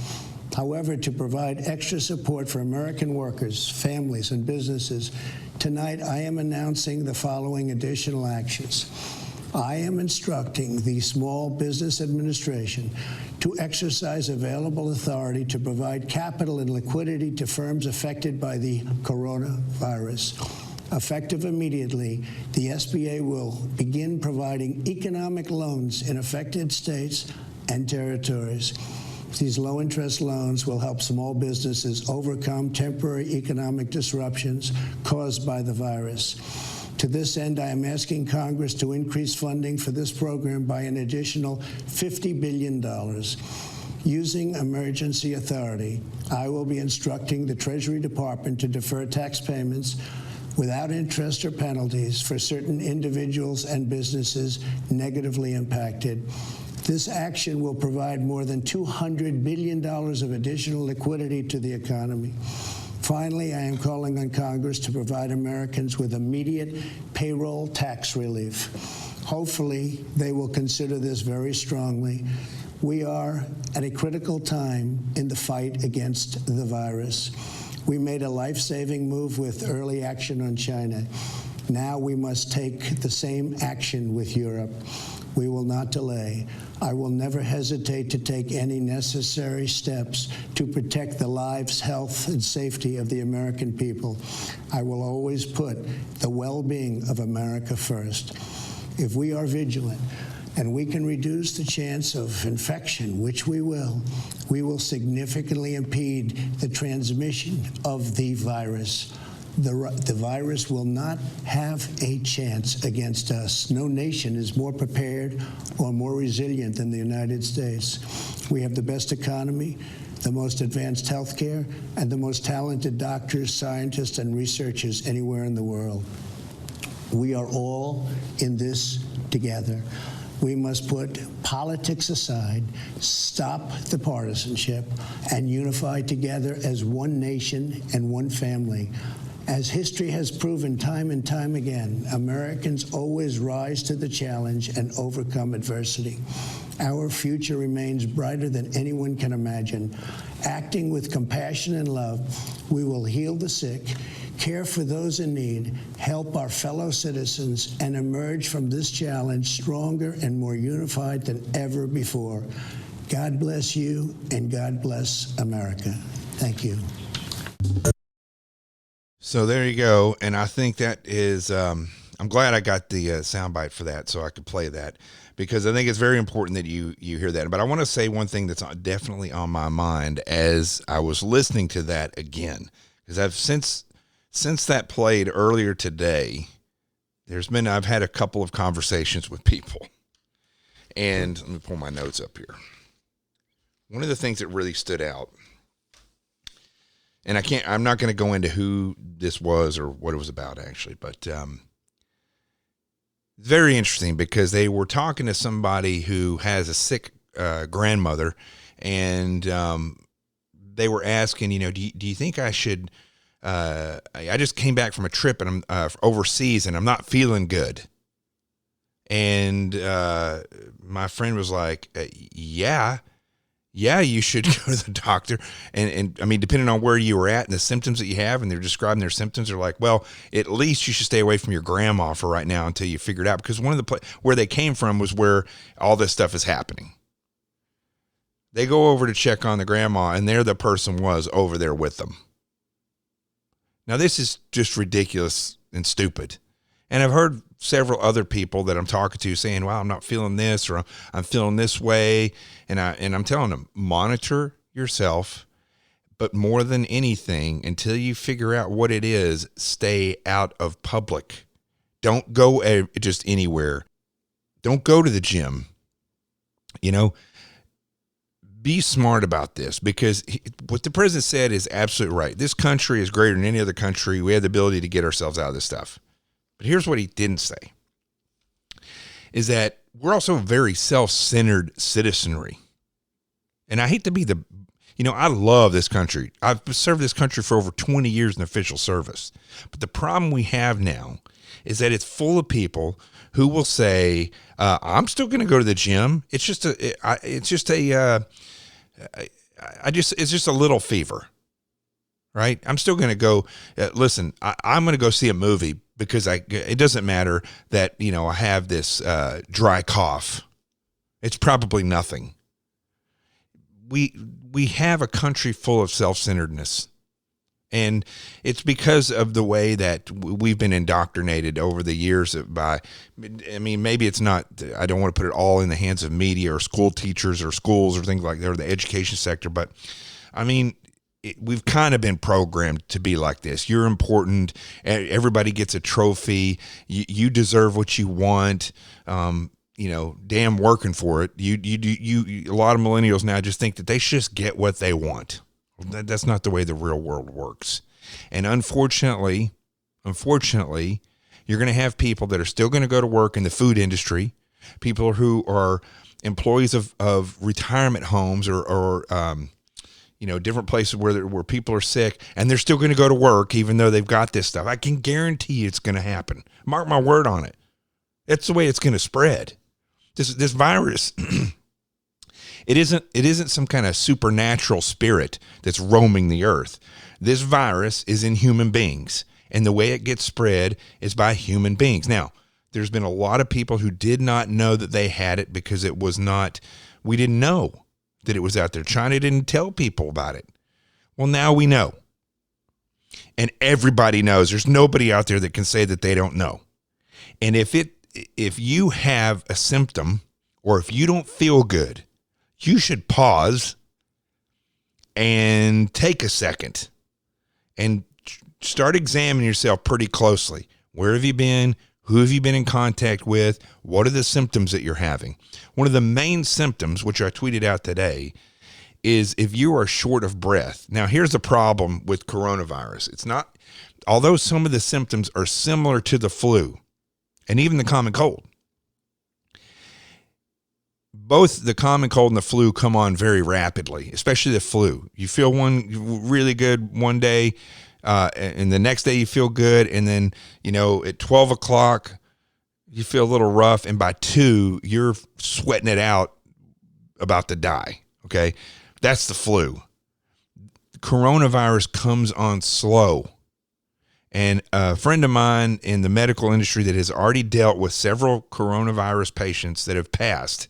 C: However, to provide extra support for American workers, families, and businesses, tonight I am announcing the following additional actions. I am instructing the Small Business Administration to exercise available authority to provide capital and liquidity to firms affected by the coronavirus. Effective immediately, the SBA will begin providing economic loans in affected states and territories. These low-interest loans will help small businesses overcome temporary economic disruptions caused by the virus. To this end, I am asking Congress to increase funding for this program by an additional $50 billion. Using emergency authority, I will be instructing the Treasury Department to defer tax payments without interest or penalties for certain individuals and businesses negatively impacted. This action will provide more than $200 billion of additional liquidity to the economy. Finally, I am calling on Congress to provide Americans with immediate payroll tax relief. Hopefully, they will consider this very strongly. We are at a critical time in the fight against the virus. We made a life-saving move with early action on China. Now we must take the same action with Europe. We will not delay. I will never hesitate to take any necessary steps to protect the lives, health, and safety of the American people. I will always put the well-being of America first. If we are vigilant and we can reduce the chance of infection, which we will significantly impede the transmission of the virus. The virus will not have a chance against us. No nation is more prepared or more resilient than the United States. We have the best economy, the most advanced health care, and the most talented doctors, scientists, and researchers anywhere in the world. We are all in this together. We must put politics aside, stop the partisanship, and unify together as one nation and one family. As history has proven time and time again, Americans always rise to the challenge and overcome adversity. Our future remains brighter than anyone can imagine. Acting with compassion and love, we will heal the sick, care for those in need, help our fellow citizens, and emerge from this challenge stronger and more unified than ever before. God bless you, and God bless America. Thank you.
B: So there you go. And I think that is, I'm glad I got the soundbite for that so I could play that, because I think it's very important that you hear that. But I want to say one thing that's definitely on my mind as I was listening to that again, because I've since that played earlier today, I've had a couple of conversations with people. And let me pull my notes up here. One of the things that really stood out and I'm not going to go into who this was or what it was about actually, but very interesting because they were talking to somebody who has a sick grandmother, and they were asking, do you think I should, I just came back from a trip and I'm overseas and I'm not feeling good. And my friend was like, yeah, you should go to the doctor. And I mean, depending on where you were at and the symptoms that you have, and they're describing their symptoms, are like, well, at least you should stay away from your grandma for right now until you figure it out. Because one of the where they came from was where all this stuff is happening. They go over to check on the grandma, and there the person was over there with them. Now, this is just ridiculous and stupid. And I've heard several other people that I'm talking to saying, well, I'm not feeling this, or I'm feeling this way. And I'm telling them, monitor yourself. But more than anything, until you figure out what it is, stay out of public. Don't go just anywhere. Don't go to the gym. Be smart about this, because what the president said is absolutely right. This country is greater than any other country. We have the ability to get ourselves out of this stuff. But here's what he didn't say, is that we're also a very self-centered citizenry. And I hate to be I love this country. I've served this country for over 20 years in official service. But the problem we have now is that it's full of people who will say, I'm still going to go to the gym. It's just a little fever, right? I'm still going to go. Listen, I'm going to go see a movie because it doesn't matter that, I have this dry cough. It's probably nothing. We have a country full of self-centeredness. And it's because of the way that we've been indoctrinated over the years maybe it's not, I don't want to put it all in the hands of media or school teachers or schools or things like that, or the education sector. But we've kind of been programmed to be like this. You're important. Everybody gets a trophy. You deserve what you want. Damn working for it. You a lot of millennials now just think that they should just get what they want. That's not the way the real world works. And unfortunately, you're going to have people that are still going to go to work in the food industry, people who are employees of retirement homes or different places where people are sick, and they're still going to go to work even though they've got this stuff. I can guarantee you it's going to happen. Mark my word on it. That's the way it's going to spread. This virus, it isn't some kind of supernatural spirit that's roaming the earth. This virus is in human beings, and the way it gets spread is by human beings. Now, there's been a lot of people who did not know that they had it because we didn't know that it was out there. China didn't tell people about it. Well, now we know. And everybody knows. There's nobody out there that can say that they don't know. And if you have a symptom, or if you don't feel good, you should pause and take a second and start examining yourself pretty closely. Where have you been? Who have you been in contact with? What are the symptoms that you're having? One of the main symptoms, which I tweeted out today, is if you are short of breath. Now, here's the problem with coronavirus. It's not, although some of the symptoms are similar to the flu and even the common cold, both the common cold and the flu come on very rapidly, especially the flu. You feel one really good one day, and the next day you feel good, and then, at 12 o'clock, you feel a little rough, and by 2, you're sweating it out, about to die, okay? That's the flu. Coronavirus comes on slow. And a friend of mine in the medical industry that has already dealt with several coronavirus patients that have passed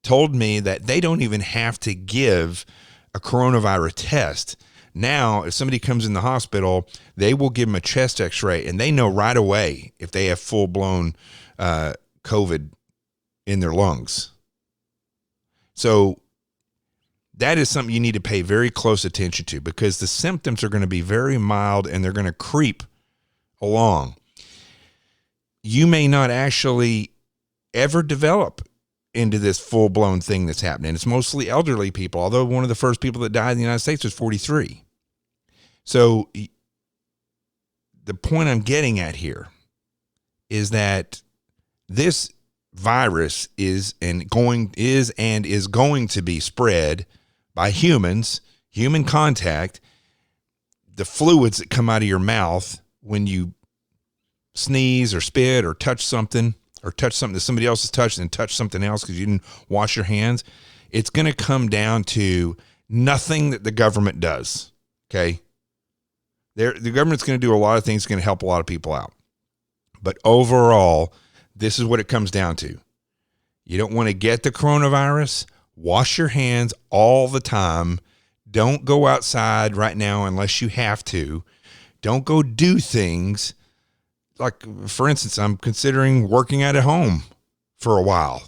B: told me that they don't even have to give a coronavirus test. Now, if somebody comes in the hospital, they will give them a chest x-ray, and they know right away if they have full-blown COVID in their lungs. So that is something you need to pay very close attention to, because the symptoms are going to be very mild and they're going to creep along. You may not actually ever develop into this full-blown thing that's happening. It's mostly elderly people, although one of the first people that died in the United States was 43. So the point I'm getting at here is that this virus is going to be spread by humans, human contact, the fluids that come out of your mouth when you sneeze or spit or touch something that somebody else has touched and touch something else because you didn't wash your hands. It's going to come down to nothing that the government does. Okay. The government's going to do a lot of things, going to help a lot of people out. But overall, this is what it comes down to. You don't want to get the coronavirus. Wash your hands all the time. Don't go outside right now unless you have to. Don't go do things. Like, for instance, I'm considering working out at home for a while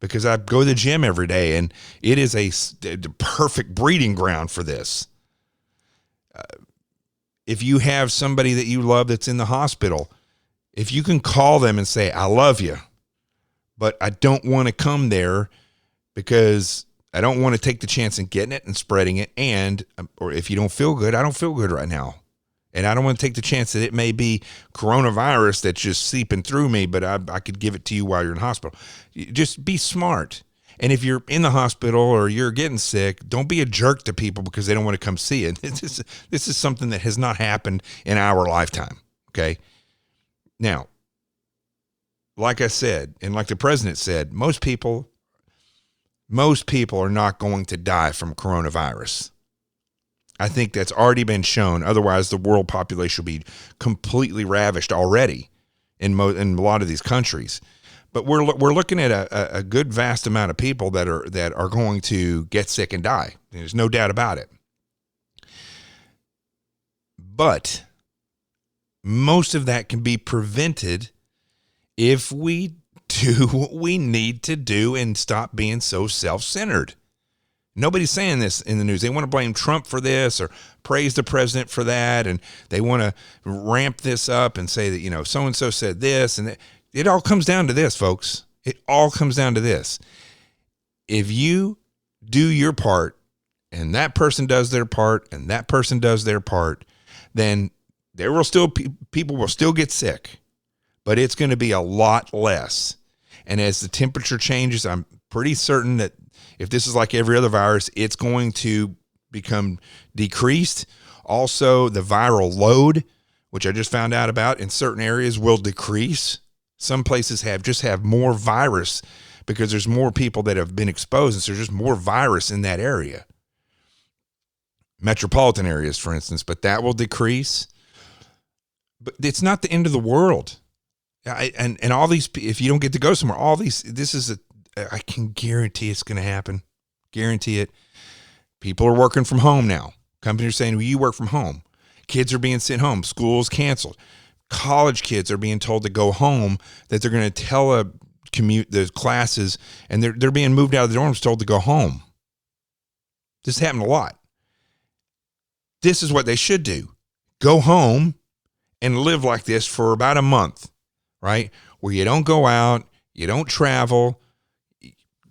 B: because I go to the gym every day, and it is a perfect breeding ground for this. If you have somebody that you love that's in the hospital, if you can call them and say, I love you, but I don't want to come there because I don't want to take the chance in getting it and spreading it. Or if you don't feel good, I don't feel good right now. And I don't want to take the chance that it may be coronavirus that's just seeping through me, but I could give it to you while you're in the hospital. Just be smart. And if you're in the hospital or you're getting sick, don't be a jerk to people because they don't want to come see it. This is something that has not happened in our lifetime. Okay. Now, like I said, and like the president said, most people are not going to die from coronavirus. I think that's already been shown. Otherwise, the world population will be completely ravished already in a lot of these countries. But we're looking at a good vast amount of people that are going to get sick and die. There's no doubt about it. But most of that can be prevented if we do what we need to do and stop being so self-centered. Nobody's saying this in the news. They want to blame Trump for this or praise the president for that, and they want to ramp this up and say that, so-and-so said this, and that. It all comes down to this, folks. It all comes down to this. If you do your part and that person does their part and that person does their part, then there will still people will still get sick, but it's going to be a lot less. And as the temperature changes, I'm pretty certain that if this is like every other virus, it's going to become decreased. Also, the viral load, which I just found out about in certain areas, will decrease. Some places have more virus because there's more people that have been exposed, and so there's just more virus in that area. Metropolitan areas, for instance, but that will decrease. But it's not the end of the world. And all these, if you don't get to go somewhere, I can guarantee it's going to happen. Guarantee it. People are working from home now. Companies are saying, well, you work from home. Kids are being sent home. Schools canceled. College kids are being told to go home, that they're going to telecommute the classes, and they're being moved out of the dorms told to go home. This happened a lot. This is what they should do. Go home and live like this for about a month, right? Where you don't go out, you don't travel.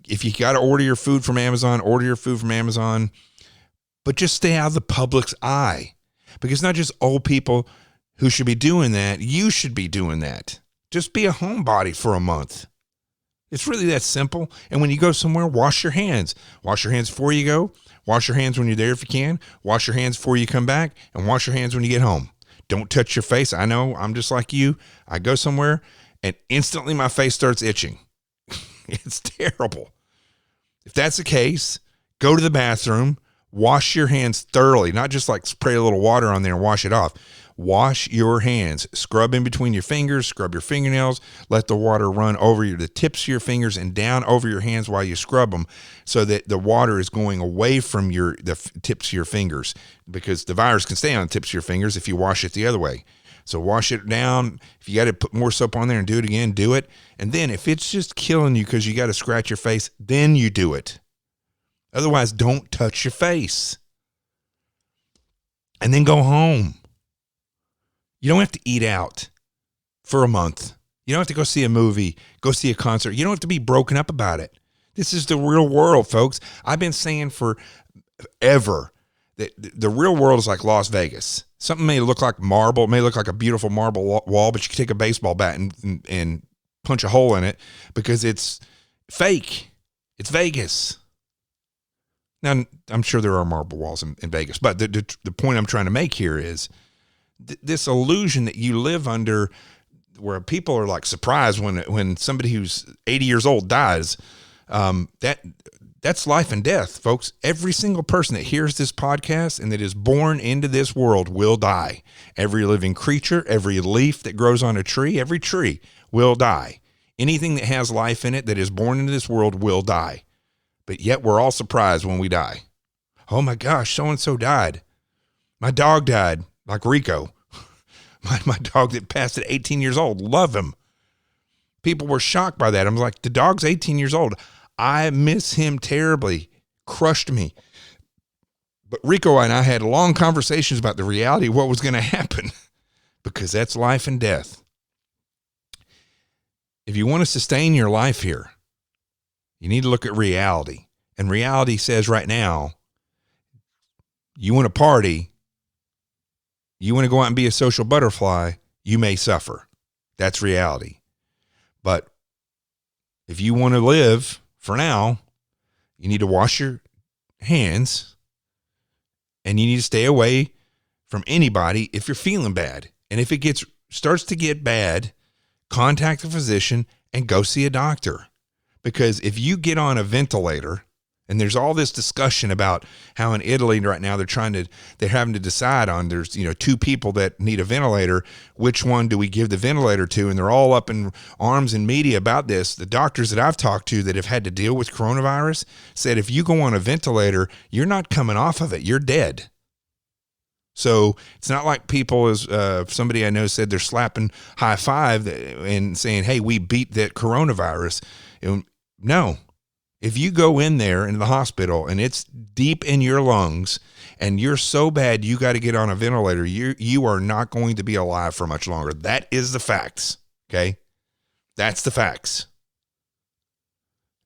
B: If you got to order your food from Amazon, order your food from Amazon, but just stay out of the public's eye, because not just old people who should be doing that, you should be doing that. Just be a homebody for a month. It's really that simple. And when you go somewhere, wash your hands. Wash your hands before you go. Wash your hands when you're there if you can. Wash your hands before you come back, and wash your hands when you get home. Don't touch your face. I know, I'm just like you. I go somewhere and instantly my face starts itching. It's terrible. If that's the case, go to the bathroom, wash your hands thoroughly, not just like spray a little water on there and wash it off. Wash your hands. Scrub in between your fingers, scrub your fingernails, let the water run over the tips of your fingers and down over your hands while you scrub them, so that the water is going away from the tips of your fingers, because the virus can stay on the tips of your fingers if you wash it the other way. So wash it down. If you got to put more soap on there and do it again, do it. And then if it's just killing you because you got to scratch your face, then you do it. Otherwise, don't touch your face. And then go home. You don't have to eat out for a month. You don't have to go see a movie, go see a concert. You don't have to be broken up about it. This is the real world, folks. I've been saying forever The real world is like Las Vegas. Something may look like marble, may look like a beautiful marble wall, but you can take a baseball bat and punch a hole in it because it's fake. It's Vegas. Now, I'm sure there are marble walls in Vegas, but the point I'm trying to make here is this illusion that you live under, where people are like surprised when somebody who's 80 years old dies. That's life and death, folks. Every single person that hears this podcast and that is born into this world will die. Every living creature, every leaf that grows on a tree, every tree will die. Anything that has life in it that is born into this world will die. But yet we're all surprised when we die. Oh my gosh, so-and-so died. My dog died, like Rico. My dog that passed at 18 years old. Love him. People were shocked by that. I'm like, the dog's 18 years old. I miss him terribly. Crushed me. But Rico and I had long conversations about the reality of what was going to happen, because that's life and death. If you want to sustain your life here, you need to look at reality. And reality says right now, you want to party, you want to go out and be a social butterfly, you may suffer. That's reality. But if you want to live for now, you need to wash your hands and you need to stay away from anybody if you're feeling bad. And if it starts to get bad, contact a physician and go see a doctor. Because if you get on a ventilator, and there's all this discussion about how in Italy right now they're having to decide on, there's 2 people that need a ventilator, which one do we give the ventilator to? And they're all up in arms in media about this. The doctors that I've talked to that have had to deal with coronavirus said if you go on a ventilator, you're not coming off of it. You're dead. So it's not like people, as somebody I know said, they're slapping high five and saying, hey, we beat that coronavirus. No. If you go in there in the hospital and it's deep in your lungs and you're so bad you got to get on a ventilator, you are not going to be alive for much longer. That is the facts, okay? That's the facts.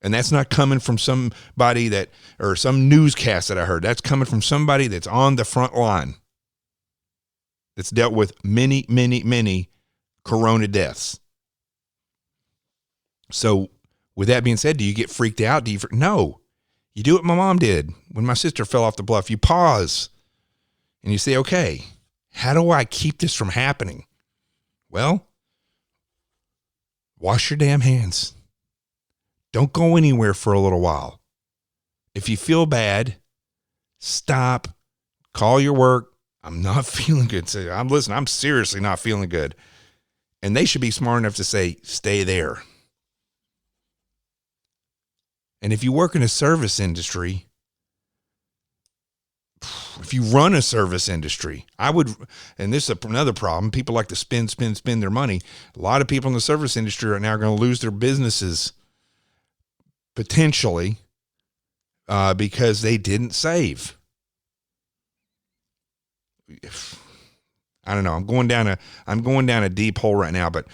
B: And that's not coming from somebody or some newscast that I heard. That's coming from somebody that's on the front line, that's dealt with many, many, many corona deaths. So, with that being said, do you get freaked out? No. You do what my mom did when my sister fell off the bluff. You pause and you say, okay, how do I keep this from happening? Well, wash your damn hands. Don't go anywhere for a little while. If you feel bad, stop, call your work. I'm not feeling good. Say, I'm seriously not feeling good. And they should be smart enough to say, stay there. And if you work in a service industry, if you run a service industry, and this is another problem, people like to spend their money. A lot of people in the service industry right now are going to lose their businesses potentially because they didn't save. I don't know. I'm going down a deep hole right now, but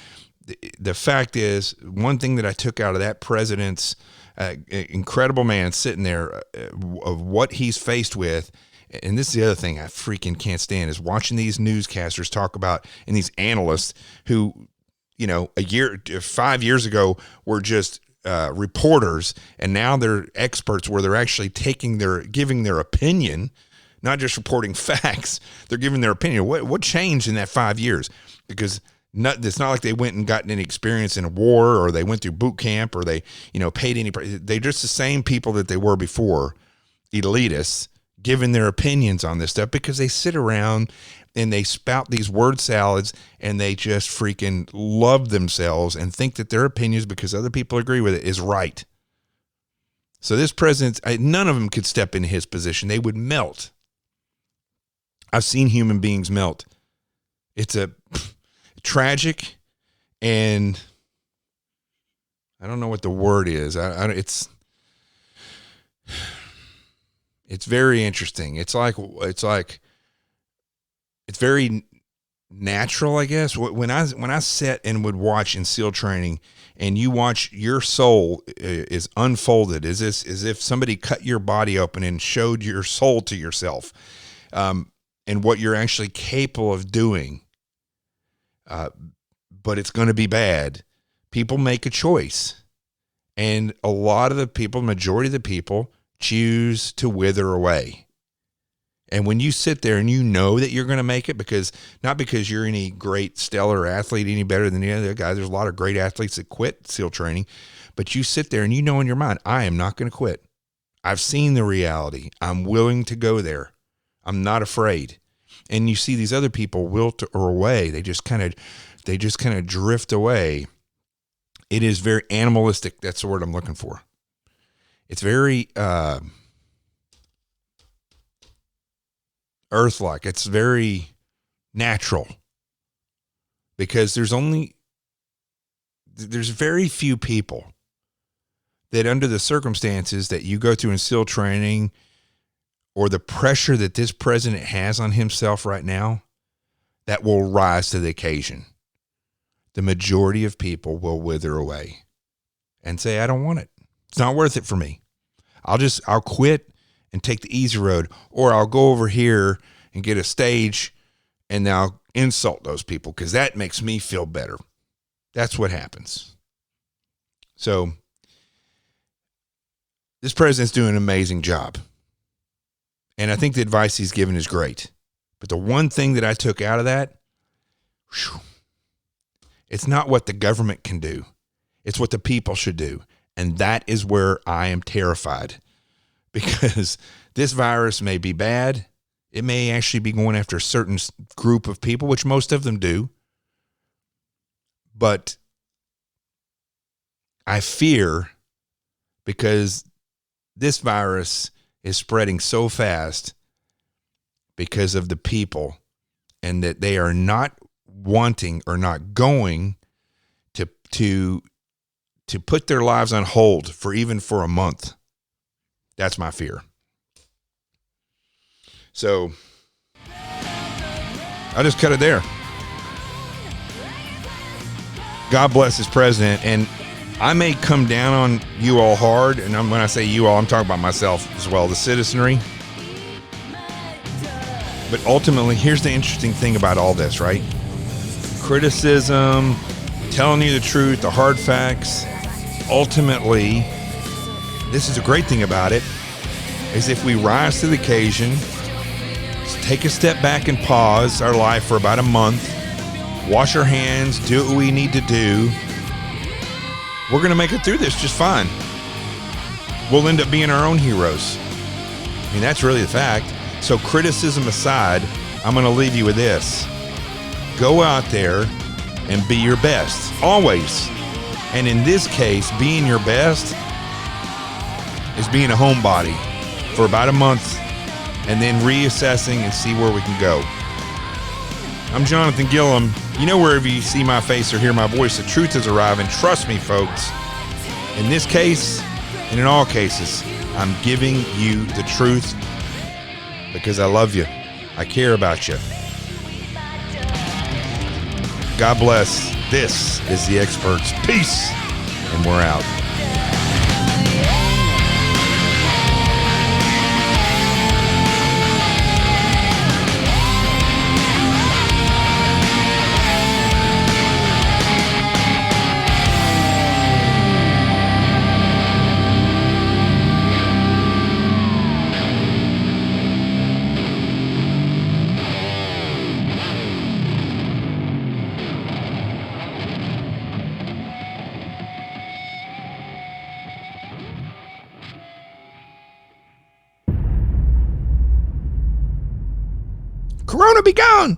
B: the fact is, one thing that I took out of that president's incredible man sitting there of what he's faced with. And this is the other thing I freaking can't stand, is watching these newscasters talk about, and these analysts who, 5 years ago were just reporters, and now they're experts where they're actually giving their opinion, not just reporting facts. They're giving their opinion. What changed in that 5 years? Because it's not like they went and gotten any experience in a war, or they went through boot camp, or they, paid any. They're just the same people that they were before, elitists, giving their opinions on this stuff, because they sit around and they spout these word salads and they just freaking love themselves and think that their opinions, because other people agree with it, is right. So this president, none of them could step into his position. They would melt. I've seen human beings melt. It's a tragic, and I don't know what the word is. It's very interesting. It's very natural, I guess. When I sat and would watch in SEAL training, and you watch your soul is unfolded, as if somebody cut your body open and showed your soul to yourself. and what you're actually capable of doing. But it's going to be bad. People make a choice. And a lot of the people, majority of the people, choose to wither away. And when you sit there and you know that you're going to make it, not because you're any great stellar athlete, any better than the other guy. There's a lot of great athletes that quit SEAL training, but you sit there and you know in your mind, I am not going to quit. I've seen the reality. I'm willing to go there. I'm not afraid. And you see these other people wilt or away. They just kind of drift away. It is very animalistic. That's the word I'm looking for. It's very earth-like. It's very natural, because there's very few people that, under the circumstances that you go through in SEAL training, or the pressure that this president has on himself right now, that will rise to the occasion. The majority of people will wither away and say, I don't want it. It's not worth it for me. I'll quit and take the easy road, or I'll go over here and get a stage and I'll insult those people because that makes me feel better. That's what happens. So this president's doing an amazing job. And I think the advice he's given is great. But the one thing that I took out of that, it's not what the government can do. It's what the people should do. And that is where I am terrified, because this virus may be bad. It may actually be going after a certain group of people, which most of them do. But I fear, because this virus is spreading so fast because of the people, and that they are not wanting or not going to put their lives on hold for a month. That's my fear. So I just cut it there. God bless this president. And I may come down on you all hard. And when I say you all, I'm talking about myself as well, the citizenry. But ultimately, here's the interesting thing about all this, right? Criticism, telling you the truth, the hard facts. Ultimately, this is the great thing about it, is if we rise to the occasion, take a step back and pause our life for about a month, wash our hands, do what we need to do, we're going to make it through this just fine. We'll end up being our own heroes. I mean, that's really the fact. So criticism aside, I'm going to leave you with this. Go out there and be your best, always. And in this case, being your best is being a homebody for about a month and then reassessing and see where we can go. I'm Jonathan Gilliam. You know, wherever you see my face or hear my voice, the truth is arriving. Trust me, folks. In this case, and in all cases, I'm giving you the truth because I love you. I care about you. God bless. This is The Experts. Peace. And we're out. Corona be gone.